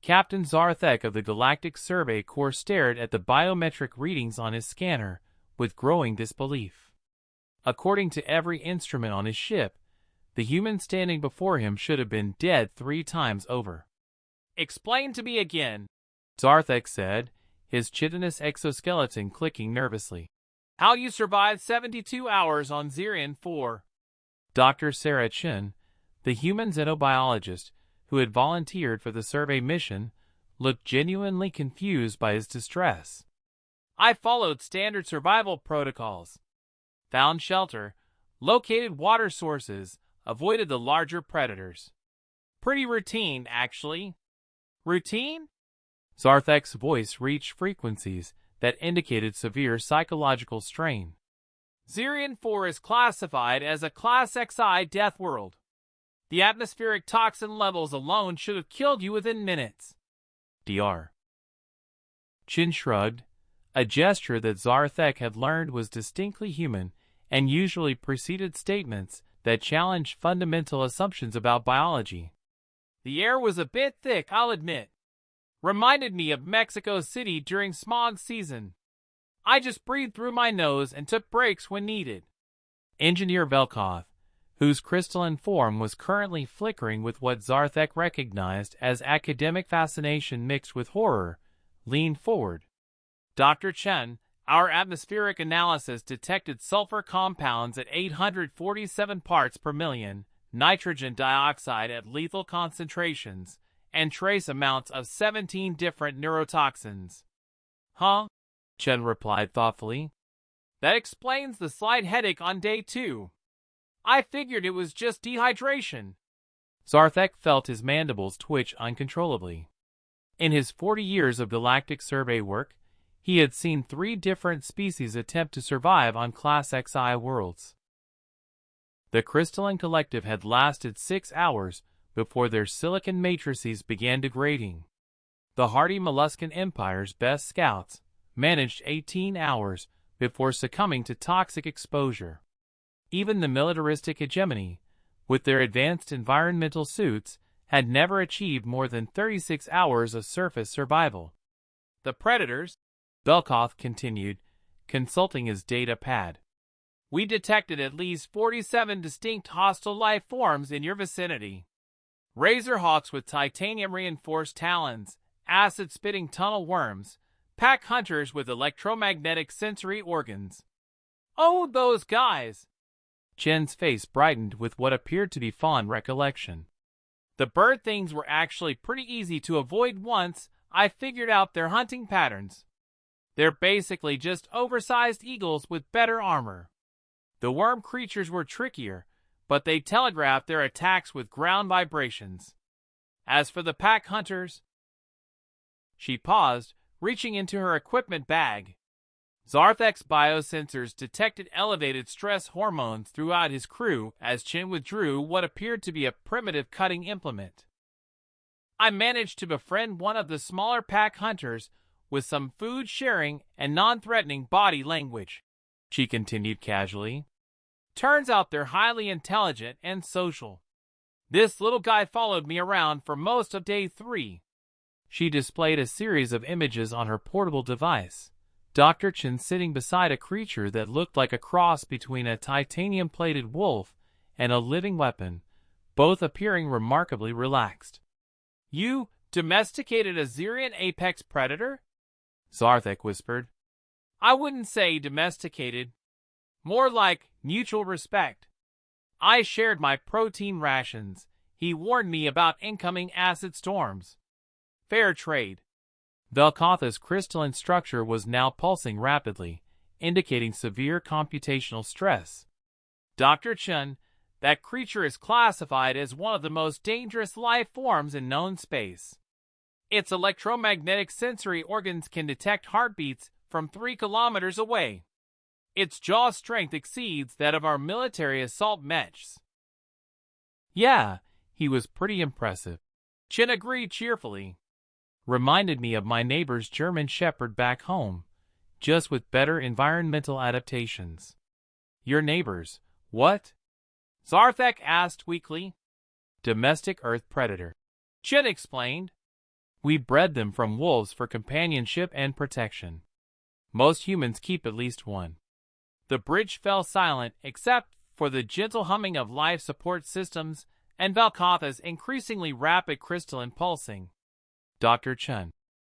Captain Zarthek of the Galactic Survey Corps stared at the biometric readings on his scanner with growing disbelief. According to every instrument on his ship, the human standing before him should have been dead 3 times over. "Explain to me again," Zarthek said, his chitinous exoskeleton clicking nervously. "How you survived 72 hours on Zirian 4. Dr. Sarah Chin, the human xenobiologist who had volunteered for the survey mission, looked genuinely confused by his distress. "I followed standard survival protocols. Found shelter, located water sources, avoided the larger predators. Pretty routine, actually." "Routine?" Zarthek's voice reached frequencies that indicated severe psychological strain. "Zirian 4 is classified as a Class XI Deathworld. The atmospheric toxin levels alone should have killed you within minutes." Dr. Chin shrugged, a gesture that Zarthek had learned was distinctly human and usually preceded statements that challenged fundamental assumptions about biology. "The air was a bit thick, I'll admit. Reminded me of Mexico City during smog season. I just breathed through my nose and took breaks when needed." Engineer Velkoff, whose crystalline form was currently flickering with what Zarthek recognized as academic fascination mixed with horror, leaned forward. "Dr. Chen, our atmospheric analysis detected sulfur compounds at 847 parts per million, nitrogen dioxide at lethal concentrations, and trace amounts of 17 different neurotoxins." "Huh?" Chen replied thoughtfully. "That explains the slight headache on day 2. I figured it was just dehydration." Zarthek felt his mandibles twitch uncontrollably. In his 40 years of galactic survey work, he had seen 3 different species attempt to survive on Class XI worlds. The crystalline collective had lasted 6 hours before their silicon matrices began degrading. The hardy Molluscan Empire's best scouts managed 18 hours before succumbing to toxic exposure. Even the militaristic hegemony, with their advanced environmental suits, had never achieved more than 36 hours of surface survival. "The predators," Velkoff continued, consulting his data pad. "We detected at least 47 distinct hostile life forms in your vicinity. Razorhawks with titanium-reinforced talons, acid-spitting tunnel worms, pack hunters with electromagnetic sensory organs." "Oh, those guys!" Chen's face brightened with what appeared to be fond recollection. "The bird things were actually pretty easy to avoid once I figured out their hunting patterns. They're basically just oversized eagles with better armor. The worm creatures were trickier, but they telegraphed their attacks with ground vibrations. As for the pack hunters..." She paused, reaching into her equipment bag. Zarthek's biosensors detected elevated stress hormones throughout his crew as Chin withdrew what appeared to be a primitive cutting implement. "I managed to befriend one of the smaller pack hunters with some food sharing and non-threatening body language," she continued casually. "Turns out they're highly intelligent and social. This little guy followed me around for most of day 3. She displayed a series of images on her portable device. Dr. Chen sitting beside a creature that looked like a cross between a titanium-plated wolf and a living weapon, both appearing remarkably relaxed. "You domesticated a Zirian apex predator?" Zarthek whispered. "I wouldn't say domesticated. More like mutual respect. I shared my protein rations. He warned me about incoming acid storms. Fair trade." Velkotha's crystalline structure was now pulsing rapidly, indicating severe computational stress. "Dr. Chen, that creature is classified as one of the most dangerous life forms in known space. Its electromagnetic sensory organs can detect heartbeats from 3 kilometers away. Its jaw strength exceeds that of our military assault mechs." "Yeah, he was pretty impressive," Chen agreed cheerfully. "Reminded me of my neighbor's German Shepherd back home, just with better environmental adaptations." "Your neighbors, what?" Zarthek asked weakly. "Domestic Earth predator," Chen explained. We bred them from wolves for companionship and protection. Most humans keep at least one. The bridge fell silent except for the gentle humming of life support systems and Valkatha's increasingly rapid crystalline pulsing. Dr. Chun,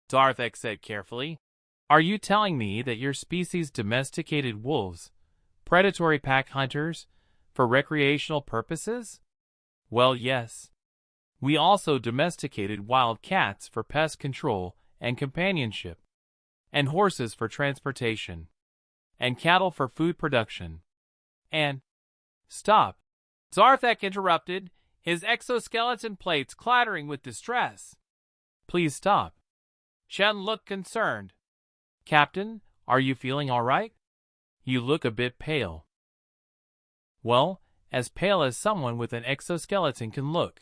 Zarthek said carefully, are you telling me that your species domesticated wolves, predatory pack hunters, for recreational purposes? Well, yes. We also domesticated wild cats for pest control and companionship, and horses for transportation, and cattle for food production. And... Stop. Zarthek interrupted, his exoskeleton plates clattering with distress. Please stop. Shen looked concerned. Captain, are you feeling all right? You look a bit pale. Well, as pale as someone with an exoskeleton can look.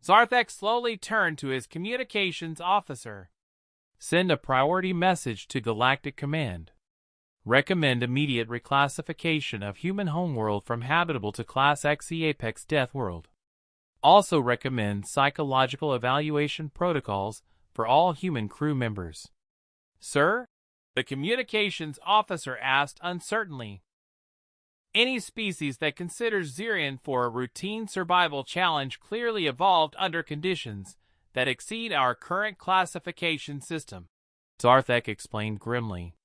Zarthek slowly turned to his communications officer. Send a priority message to Galactic Command. Recommend immediate reclassification of human homeworld from habitable to Class XE Apex Deathworld. Also recommend psychological evaluation protocols for all human crew members. Sir? The communications officer asked uncertainly. Any species that considers Xerion for a routine survival challenge clearly evolved under conditions that exceed our current classification system, Zarthek explained grimly.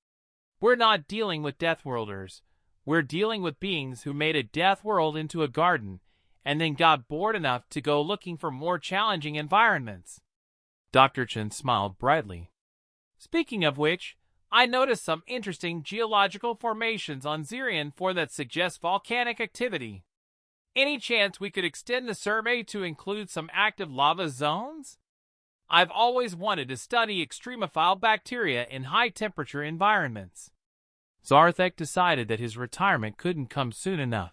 We're not dealing with Deathworlders. We're dealing with beings who made a Deathworld into a garden and then got bored enough to go looking for more challenging environments. Dr. Chen smiled brightly. Speaking of which, I noticed some interesting geological formations on Xerion 4 that suggest volcanic activity. Any chance we could extend the survey to include some active lava zones? I've always wanted to study extremophile bacteria in high-temperature environments. Zarthek decided that his retirement couldn't come soon enough.